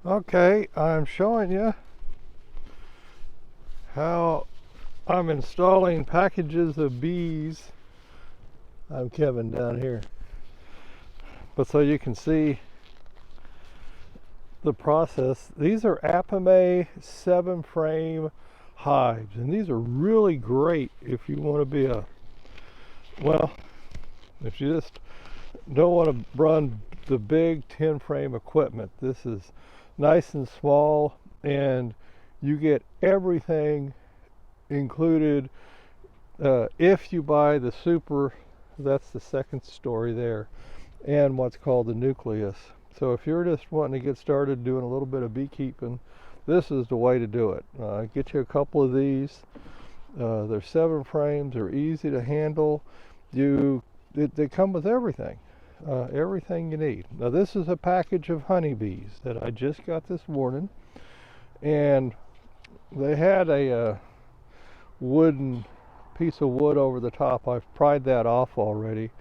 Okay, I'm showing you how I'm installing packages of bees. I'm Kevin down here. But so you can see the process. These are Apimaye 7-frame hives, and these are really great if you want to be well, if you just don't want to run the big 10-frame equipment. This is nice and small, and you get everything included. If you buy the super, that's the second story there, and what's called the nucleus. So if you're just wanting to get started doing a little bit of beekeeping, this is the way to do it. Get you a couple of these. They're 7 frames. They're easy to handle. They come with everything. Everything you need. Now this is a package of honeybees that I just got this morning, and they had a wooden piece of wood over the top. I've pried that off already.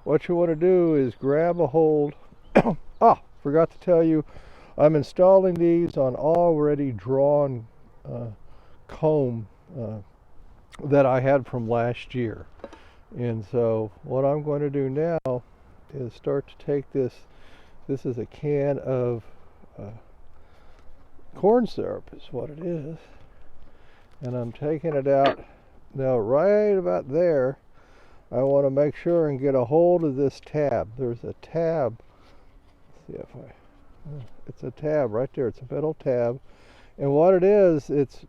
What you want to do is grab a hold. Forgot to tell you, I'm installing these on already drawn comb that I had from last year. And so what I'm going to do now is start to take this. This is a can of corn syrup is what it is, and I'm taking it out now. Right about there, I want to make sure and get a hold of this tab. There's a tab. Let's see if it's a tab right there. It's a metal tab, and what it is, it's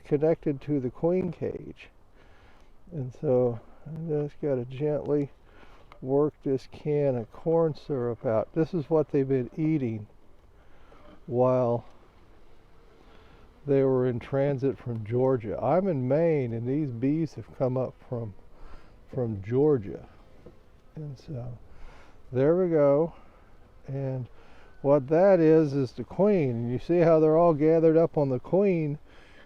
connected to the queen cage. And so I just got to gently work this can of corn syrup out. This is what they've been eating while they were in transit from Georgia. I'm in Maine, and these bees have come up from Georgia. And so there we go. And what that is the queen. And you see how they're all gathered up on the queen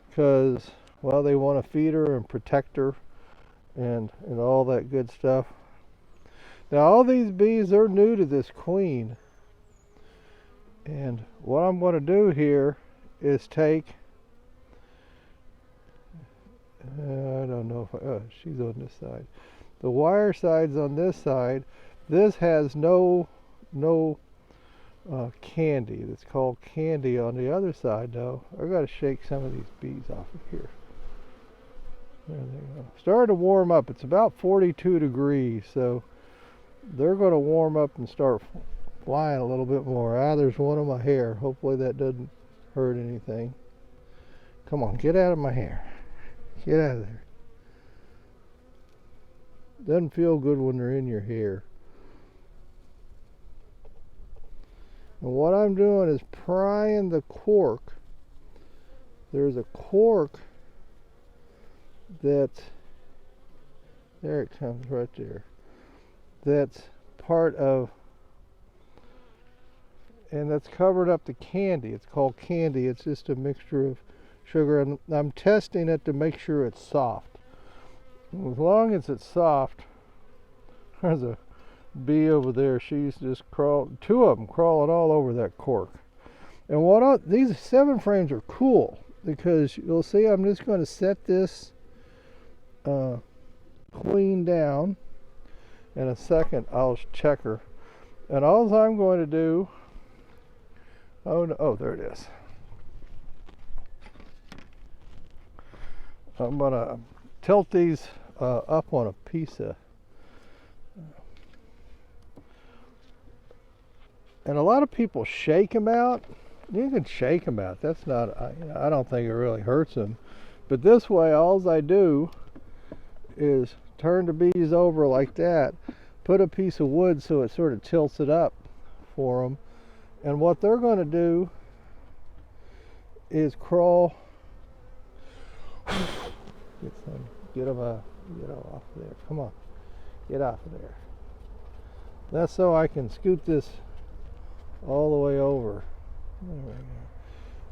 because, well, they want to feed her and protect her and all that good stuff. Now all these bees, they're new to this queen. And what I'm going to do here is take, I don't know if she's on this side. The wire side's on this side. This has no candy. It's called candy on the other side though. I've got to shake some of these bees off of here. There they go. Starting to warm up. It's about 42 degrees, so they're going to warm up and start flying a little bit more. There's one on my hair. Hopefully that doesn't hurt anything. Come on, get out of my hair. Get out of there. Doesn't feel good when they're in your hair. And what I'm doing is prying the cork. There's a cork that, there it comes right there. That's part of, and that's covered up the candy. It's called candy. It's just a mixture of sugar, and I'm testing it to make sure it's soft. And as long as it's soft, there's a bee over there. She's just crawled, 2 of them crawling all over that cork. And these 7 frames are cool because you'll see I'm just going to set this queen down. In a second I'll check her, and all I'm going to do, there it is. I'm going to tilt these up on a piece of, and a lot of people shake them out. You can shake them out. That's not, I don't think it really hurts them. But this way, all I do is turn the bees over like that, put a piece of wood so it sort of tilts it up for them, and what they're going to do is crawl. Get them off there. Come on, get off of there. That's so I can scoot this all the way over. There we go.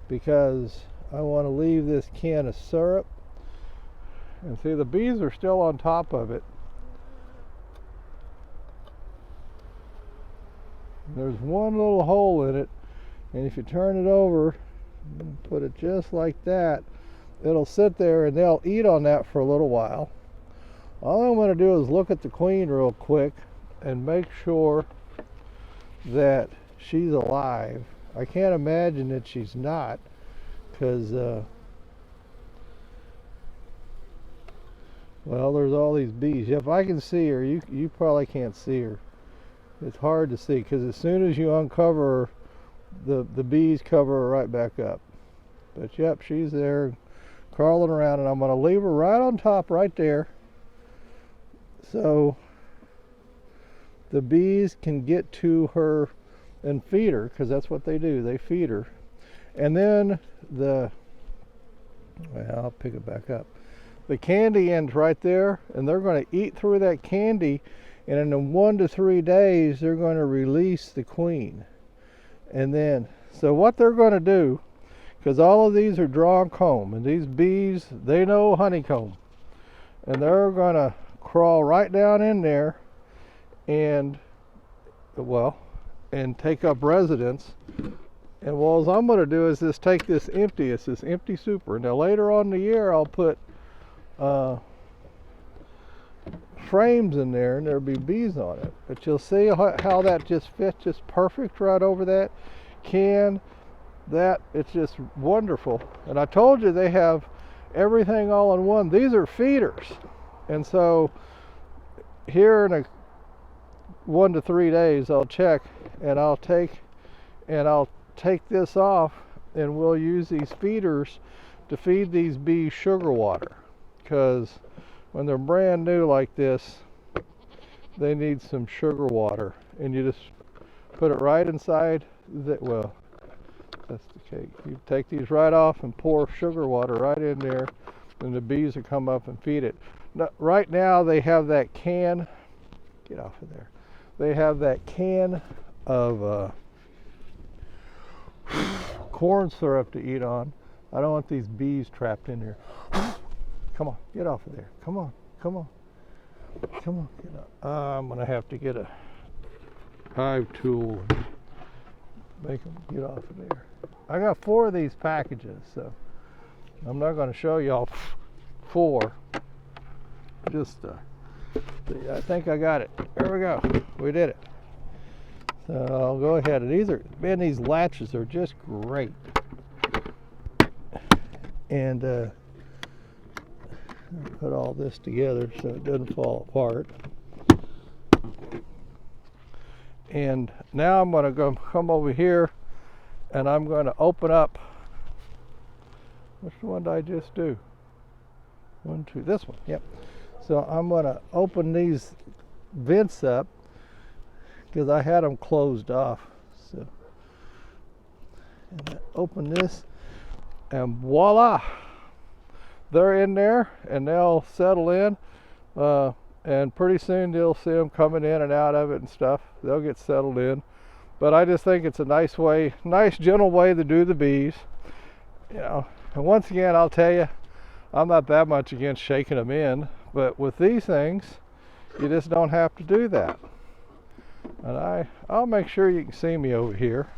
Because I want to leave this can of syrup. And see, the bees are still on top of it. There's one little hole in it, And if you turn it over and put it just like that, it'll sit there and they'll eat on that for a little while. All I'm going to do is look at the queen real quick and make sure that she's alive. I can't imagine that she's not, because well, there's all these bees. If I can see her, you probably can't see her. It's hard to see because as soon as you uncover her, the bees cover her right back up. But yep, she's there crawling around, and I'm going to leave her right on top right there so the bees can get to her and feed her, because that's what they do, they feed her. And then well, I'll pick it back up. The candy ends right there, and they're going to eat through that candy, and in 1 to 3 days they're going to release the queen. And then, so what they're going to do, because all of these are drawn comb, and these bees, they know honeycomb, and they're going to crawl right down in there and, well, and take up residence. And what I'm going to do is just take this empty, it's this empty super. Now later on in the year I'll put frames in there, and there'll be bees on it. But you'll see how that just fits just perfect right over that can. That, it's just wonderful. And I told you they have everything all in one. These are feeders. And so here in 1 to 3 days I'll check, and I'll take this off, and we'll use these feeders to feed these bees sugar water, because when they're brand new like this, they need some sugar water, and you just put it right inside well, that's the cake. You take these right off and pour sugar water right in there, and the bees will come up and feed it. Now, right now they have that can, get off of there, they have that can of corn syrup to eat on. I don't want these bees trapped in there. Come on, get off of there. Come on, come on, come on, get up. I'm gonna have to get a hive tool and make them get off of there. I got 4 of these packages, so I'm not going to show y'all 4. Just I think I got it. There we go. We did it. So I'll go ahead, and these latches are just great. And put all this together so it doesn't fall apart. And now I'm going to come over here, and I'm going to open up. Which one did I just do? 1, 2, this one. Yep. So I'm going to open these vents up, because I had them closed off. So, and I open this, and voila, they're in there, and they'll settle in, and pretty soon you'll see them coming in and out of it and stuff. They'll get settled in. But I just think it's a nice gentle way to do the bees, you know. And once again, I'll tell you, I'm not that much against shaking them in, but with these things, you just don't have to do that. And I'll make sure you can see me over here.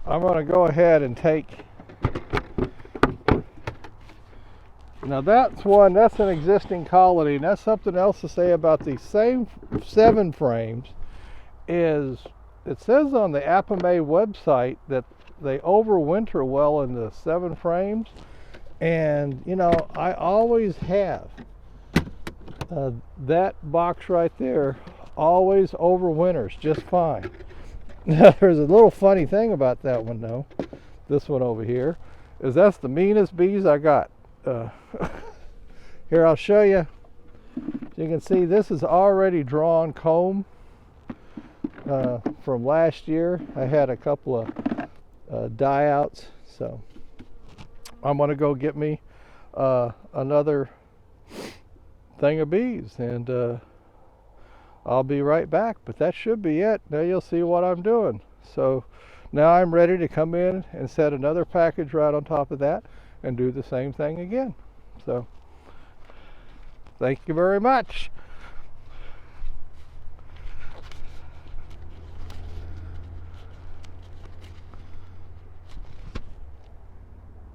I'm going to go ahead and take, now that's an existing colony, and that's something else to say about these same 7 frames, is it says on the Apimaye website that they overwinter well in the 7 frames, and you know, I always have that box right there always overwinters just fine. Now there's a little funny thing about that one though, this one over here, is that's the meanest bees I got. Here, I'll show you. You can see this is already drawn comb from last year. I had a couple of die outs, so I'm going to go get me another thing of bees, and I'll be right back. But that should be it. Now you'll see what I'm doing. So Now I'm ready to come in and set another package right on top of that and do the same thing again. So thank you very much.